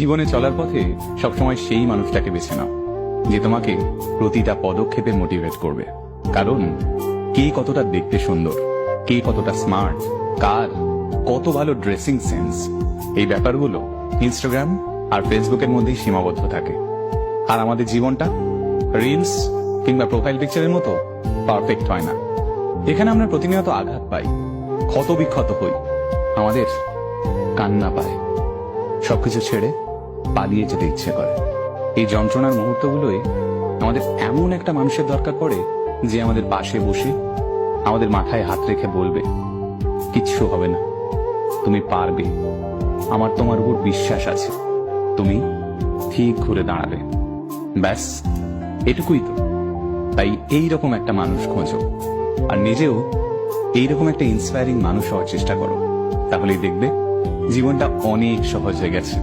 জীবনে চলার পথে সবসময় সেই মানুষটাকে বেছে নাও যে তোমাকে প্রতিটা পদক্ষেপে মোটিভেট করবে। কারণ কে কতটা দেখতে সুন্দর, কে কতটা স্মার্ট, কার কত ভালো ড্রেসিং সেন্স, এই ব্যাপারগুলো ইনস্টাগ্রাম আর ফেসবুকের মধ্যেই সীমাবদ্ধ থাকে। আর আমাদের জীবনটা রিলস কিংবা প্রোফাইল পিকচারের মতো পারফেক্ট হয় না। এখানে আমরা প্রতিনিয়ত আঘাত পাই, ক্ষত বিক্ষত হই, আমাদের কান্না পায়, সবকিছু ছেড়ে পালিয়ে যেতে ইচ্ছে করে। এই যন্ত্রণার মুহূর্তগুলোই আমাদের এমন একটা মানুষের দরকার পড়ে যে আমাদের পাশে বসে আমাদের মাথায় হাত রেখে বলবে, কিচ্ছু হবে না, তুমি পারবে, আমার তোমার উপর বিশ্বাস আছে, তুমি ঠিক ঘুরে দাঁড়াবে। ব্যাস এটুকুই তো। তাই এইরকম একটা মানুষ খোঁজো আর নিজেও এইরকম একটা ইন্সপায়ারিং মানুষ হওয়ার চেষ্টা করো, তাহলেই দেখবে জীবনটা অনেক সহজ হয়ে গেছে।